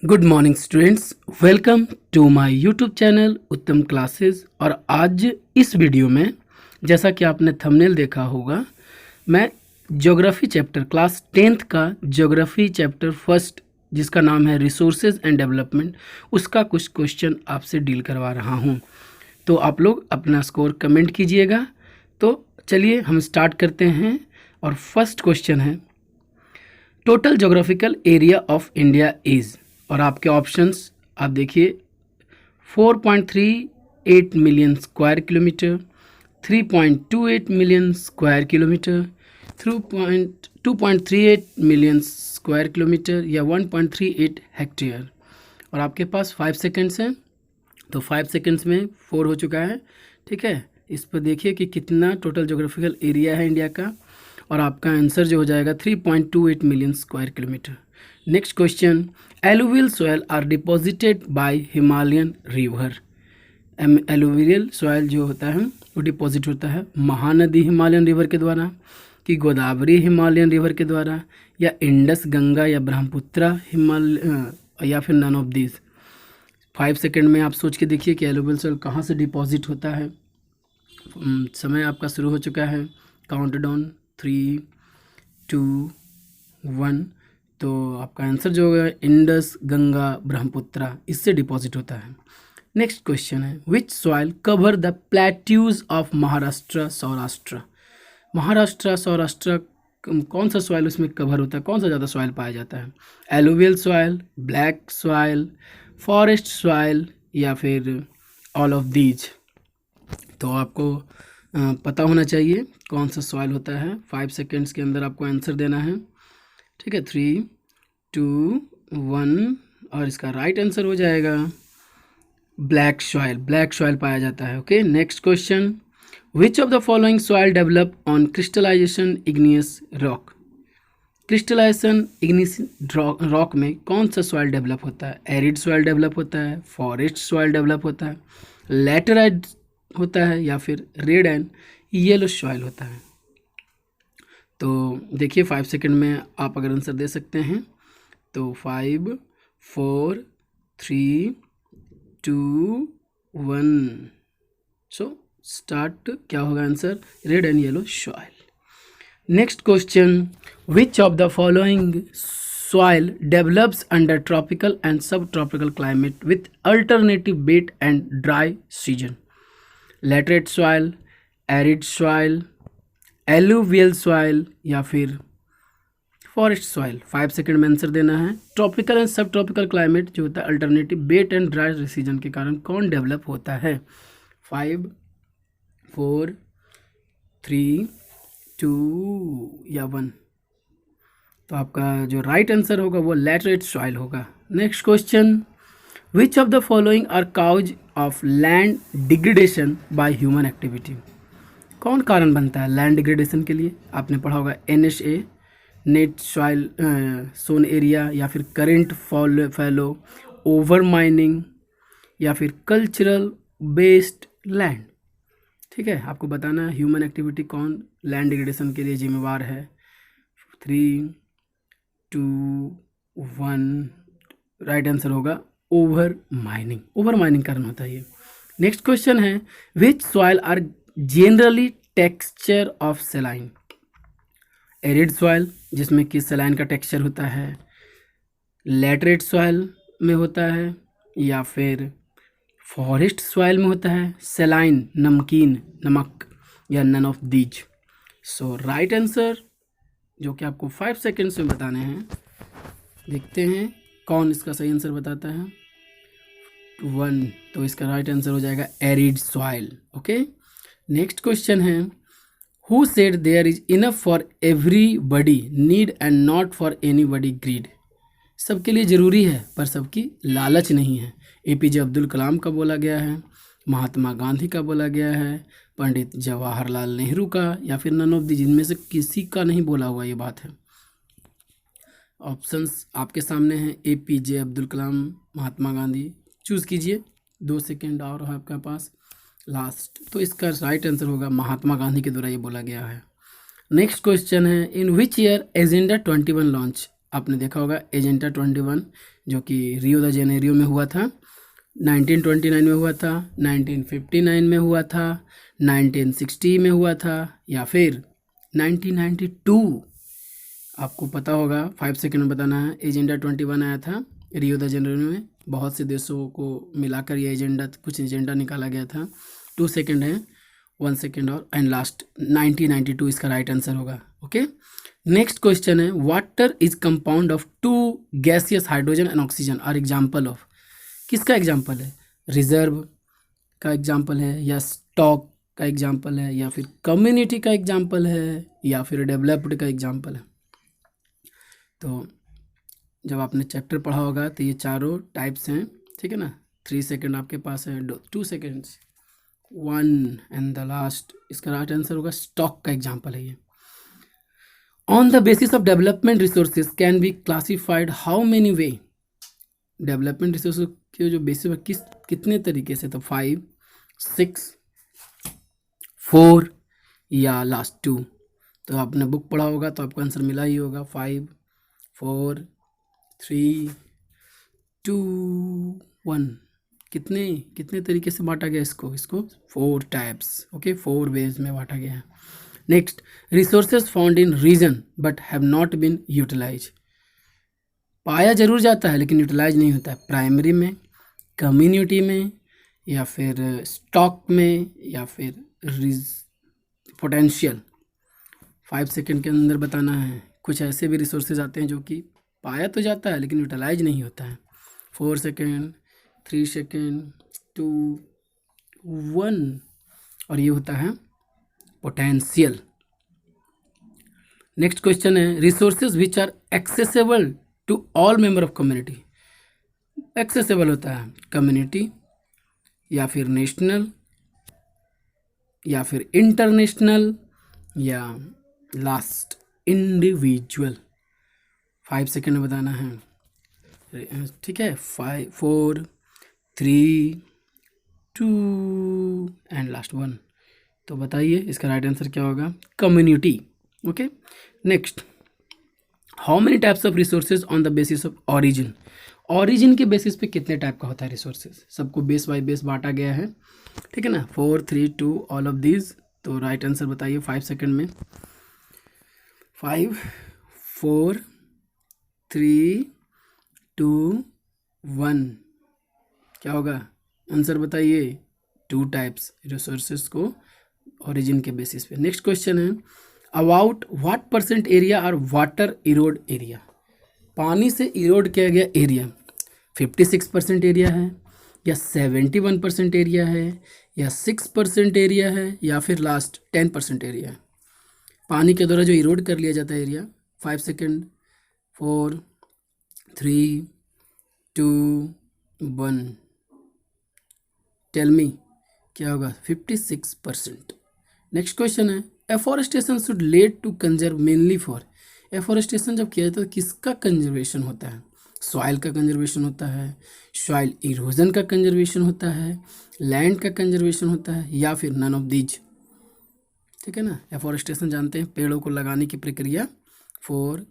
Good morning students, welcome to my YouTube channel Uttam classes. और आज इस वीडियो में जैसा कि आपने थंबनेल देखा होगा, मैं ज्योग्राफी चैप्टर क्लास 10th का ज्योग्राफी चैप्टर फर्स्ट जिसका नाम है रिसोर्सेज एंड डेवलपमेंट, उसका कुछ क्वेश्चन आपसे डील करवा रहा हूं। तो आप लोग अपना स्कोर कमेंट कीजिएगा। तो चलिए हम स्टार्ट करते हैं। और फर्स्ट क्वेश्चन है, total geographical area of India is, और आपके ऑप्शंस आप देखिए, 4.38 million square kilometre, 3.28 million square kilometre, 2.38 million square kilometre या 1.38 हेक्टेयर। और आपके पास 5 सेकेंड्स हैं, तो 5 सेकेंड्स में 4 हो चुका है। ठीक है, इस पर देखिए कि कितना टोटल जोग्राफिकल एरिया है इंडिया का, और आपका आंसर जो हो जाएगा 3.28 million square kilometre. Next question, alluvial soil are deposited by Himalayan river. Alluvial soil जो होता है वो डिपॉजिट होता है महानदी हिमालयन रिवर के द्वारा, कि गोदावरी हिमालयन रिवर के द्वारा, या इंडस गंगा या ब्रह्मपुत्रा या फिर नन ऑफ दीज। 5 सेकेंड में आप सोच के देखिए कि एलुवियल सॉयल कहाँ से डिपॉजिट होता है। समय आपका शुरू हो चुका है। Count down 3, 2, 1। तो आपका आंसर जो होगा इंडस गंगा ब्रह्मपुत्रा, इससे डिपॉजिट होता है। नेक्स्ट क्वेश्चन है, which soil cover the plateaus of Maharashtra Saurashtra. Maharashtra Saurashtra कौन सा सॉइल उसमें कवर होता है, कौन सा ज़्यादा सॉइल पाया जाता है? Alluvial soil, black soil, forest soil या फिर ऑल ऑफ दीज। तो आपको पता होना चाहिए कौन सा सॉइल होता है। 5 सेकेंड्स के अंदर आपको आंसर देना है। ठीक है, 3, 2, 1, और इसका राइट आंसर हो जाएगा ब्लैक सॉइल। ब्लैक सॉइल पाया जाता है। Okay, next question, which of the following soil develop on crystallization igneous rock. Crystallization igneous rock में कौन सा सॉइल डेवलप होता है? एरिड सॉइल डेवलप होता है, फॉरेस्ट सॉइल डेवलप होता है, लैटेराइट होता है, या फिर रेड एंड येलो सॉइल होता है। तो देखिए 5 सेकंड में आप अगर आंसर दे सकते हैं तो 5, 4, 3, 2, 1। So start. क्या होगा answer? Red and yellow soil. Next question, which of the following soil develops under tropical and sub tropical climate with alternative wet and dry season. Laterite soil, arid soil, alluvial soil या फिर forest soil. 5 second में answer देना है। Tropical and sub tropical climate जो होता है alternative wet and dry season के कारण कौन डेवलप होता है? 5, 4, 3, 2 या 1। तो आपका जो राइट आंसर होगा वो लैटरेट सॉइल होगा। Next question, which of the following are cause of land degradation by human activity. कौन कारण बनता है लैंड डिग्रेडेशन के लिए? आपने पढ़ा होगा NSA, net soil sown area, या फिर करेंट फैलो, ओवर माइनिंग, या फिर कल्चरल बेस्ड लैंड। ठीक है, आपको बताना है ह्यूमन एक्टिविटी कौन लैंड डिग्रेडेशन के लिए जिम्मेवार है। 3, 2, 1, राइट आंसर होगा ओवर माइनिंग। ओवर माइनिंग कारण होता है ये। नेक्स्ट क्वेश्चन है, which soil are generally texture of saline. Arid soil जिसमें कि सेलाइन का टेक्सचर होता है, लैटरेट सॉइल में होता है, या फिर फॉरेस्ट सॉइल में होता है सेलाइन नमकीन नमक, या none of these. So right answer जो कि आपको 5 सेकेंड्स में बताने हैं, देखते हैं कौन इसका सही आंसर बताता है। 1, तो इसका राइट आंसर हो जाएगा arid soil. Okay, next question है, who said there is enough for everybody need and not for anybody greed. सबके लिए ज़रूरी है पर सबकी लालच नहीं है। APJ अब्दुल कलाम का बोला गया है, महात्मा गांधी का बोला गया है, पंडित जवाहरलाल नेहरू का, या फिर नन ऑफ दी, जिनमें से किसी का नहीं बोला हुआ ये बात है। ऑप्शंस आपके सामने हैं, APJ अब्दुल कलाम, महात्मा गांधी। चूज़ कीजिए, 2 सेकेंड और है आपके पास लास्ट। तो इसका राइट आंसर होगा महात्मा गांधी के द्वारा ये बोला गया है। नेक्स्ट क्वेश्चन है, इन विच ईयर एजेंडा 21 लॉन्च। आपने देखा होगा एजेंडा 21 जो कि रियो द जेनेरियो में हुआ था, 1929 में हुआ था, 1959 में हुआ था, 1960 में हुआ था, या फिर 1992। आपको पता होगा, 5 सेकंड में बताना है। एजेंडा 21 आया था रियो द जेनेरियो में, बहुत से देशों को मिलाकर ये एजेंडा, कुछ एजेंडा निकाला गया था। 2 सेकंड है, 1 सेकंड और एंड लास्ट 1992 इसका राइट आंसर होगा। ओके, नेक्स्ट क्वेश्चन है, water is compound of 2 gaseous hydrogen and oxygen are example of. किसका एग्जाम्पल है? रिजर्व का एग्जाम्पल है, या स्टॉक का एग्जाम्पल है, या फिर कम्युनिटी का एग्जाम्पल है, या फिर डेवलप्ड का एग्जाम्पल है? तो जब आपने चैप्टर पढ़ा होगा तो ये चारों टाइप्स हैं, ठीक है ना। 3 सेकंड आपके पास है, 2 सेकंड्स, 1 एंड द लास्ट, इसका राइट आंसर होगा स्टॉक का एग्जाम्पल है ये। On the basis of development resources can be classified how many way. Development resources के जो बेसिस पर कितने तरीके से? तो 5, 6, 4 या लास्ट 2। तो आपने बुक पढ़ा होगा तो आपको आंसर मिला ही होगा, 5, 4, 3, 2, 1। कितने तरीके से बांटा गया इसको 4 टाइप्स, ओके, 4 वेज में बांटा गया है। Next, resources found in region but have not been utilize. पाया जरूर जाता है लेकिन यूटिलाइज नहीं होता है। प्राइमरी में, कम्युनिटी में, या फिर स्टॉक में, या फिर पोटेंशियल। 5 सेकंड के अंदर बताना है। कुछ ऐसे भी रिसोर्सेज आते हैं जो कि पाया तो जाता है लेकिन यूटिलाइज नहीं होता है। 4 सेकंड, 3 सेकंड, 2, 1, और ये होता है पोटेंशियल। नेक्स्ट क्वेश्चन है, resources which are accessible to all member of community. Accessible होता है कम्युनिटी, या फिर नेशनल, या फिर इंटरनेशनल, या लास्ट इंडिविजुअल। 5 सेकंड में बताना है, ठीक है। 5, 4, 3, 2 एंड लास्ट 1। तो बताइए इसका राइट आंसर क्या होगा? Community. Okay, next, how many types of resources on the basis of origin. Origin के बेसिस पे कितने टाइप का होता है रिसोर्सेज? सबको बेस बाय बेस बांटा गया है, ठीक है ना। 4, 3, 2 ऑल ऑफ दीज। तो राइट आंसर बताइए 5 सेकंड में। 5, 4, 3, 2, 1। क्या होगा आंसर बताइए? 2 टाइप्स रिसोर्सेज को ओरिजिन के बेसिस पे। नेक्स्ट क्वेश्चन है, about what percent area are water erode area. पानी से इरोड किया गया एरिया 56% एरिया है, या 71% एरिया है, या 6% एरिया है, या फिर लास्ट 10% एरिया है। पानी के द्वारा जो इरोड कर लिया जाता है एरिया। 5 सेकेंड, 4, 3, 2, 1। टेल मी क्या होगा? 56%। नेक्स्ट क्वेश्चन है, afforestation should lead to conserve mainly for. Afforestation जब किया जाता है तो किसका कंजर्वेशन होता है? सॉइल का कंजर्वेशन होता है, सॉइल इरोजन का कंजर्वेशन होता है, लैंड का कंजर्वेशन होता है, या फिर नन ऑफ दीज, ठीक है ना। एफॉरेस्टेशन जानते हैं, पेड़ों को लगाने की प्रक्रिया। 4,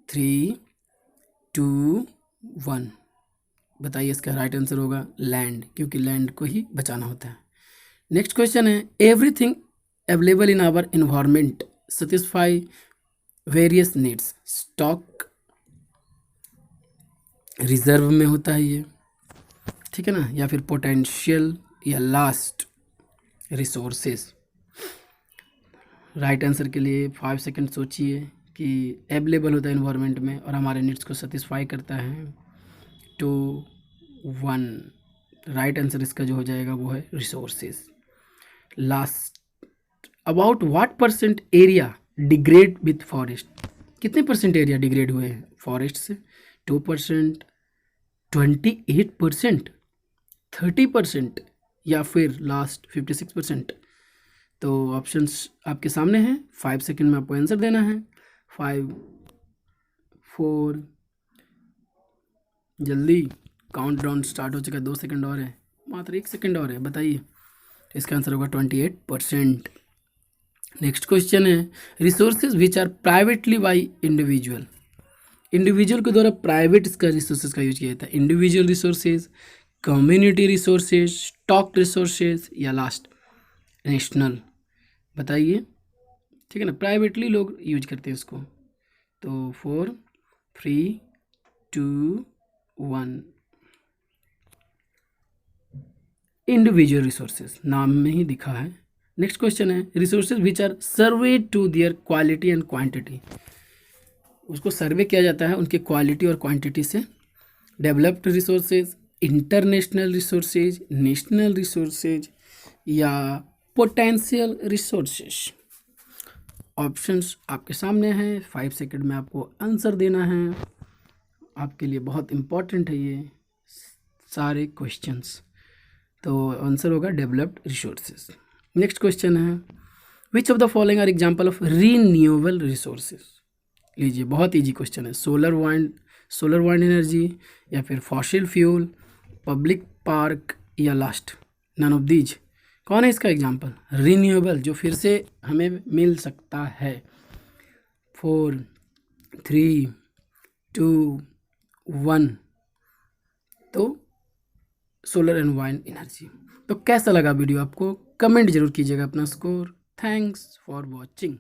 3, 2, 1। बताइए इसका राइट आंसर होगा लैंड, क्योंकि लैंड को ही बचाना होता है। नेक्स्ट क्वेश्चन है, everything available in our environment satisfy various needs. Stock, reserve में होता है ये, ठीक है ना, या फिर पोटेंशियल, या लास्ट रिसोर्सेज। राइट आंसर के लिए 5 सेकंड सोचिए कि अवेलेबल होता है इन्वायरमेंट में और हमारे नीड्स को सेटिस्फाई करता है। 2, 1। राइट आंसर इसका जो हो जाएगा वो है resources. Last, about what percent area degrade with forest. कितने परसेंट एरिया डिग्रेड हुए हैं फॉरेस्ट से? 2%, 28%, 30%, या फिर लास्ट 56%। तो ऑप्शंस आपके सामने हैं। 5 सेकंड में आपको आंसर देना है। 5, 4, जल्दी, काउंट डाउन स्टार्ट हो चुका है। 2 सेकंड और है, मात्र 1 सेकंड और है। बताइए इसका आंसर होगा 28%। नेक्स्ट क्वेश्चन है, resources which are privately by individual. Individual के द्वारा प्राइवेट इसका रिसोर्सेज का यूज किया जाता है, individual resources, community resources, stock resources या लास्ट नेशनल, बताइए। ठीक है ना, प्राइवेटली लोग यूज करते हैं इसको। तो 4 3 2 1, इंडिविजुअल रिसोर्सेज नाम में ही दिखा है। नेक्स्ट क्वेश्चन है, resources which are survey to their quality and quantity, उसको सर्वे किया जाता है उनके क्वालिटी और क्वांटिटी से। Developed resources, international resources, national resources या पोटेंशियल रिसोर्सेज। ऑप्शंस आपके सामने हैं, 5 सेकंड में आपको आंसर देना है। आपके लिए बहुत इम्पॉर्टेंट है ये सारे क्वेश्चंस। तो आंसर होगा डेवलप्ड रिसोर्सेज। नेक्स्ट क्वेश्चन है, which of the following are example of renewable resources. लीजिए, बहुत इजी क्वेश्चन है। सोलर वाइंड एनर्जी या फिर फॉसिल फ्यूल, पब्लिक पार्क या लास्ट नन ऑफ दीज। कौन है इसका एग्जांपल रीन्यूएबल जो फिर से हमें मिल सकता है? 4 3 2 1, तो सोलर एंड वाइंड एनर्जी। तो कैसा लगा वीडियो आपको? कमेंट जरूर कीजिएगा अपना स्कोर। Thanks for watching.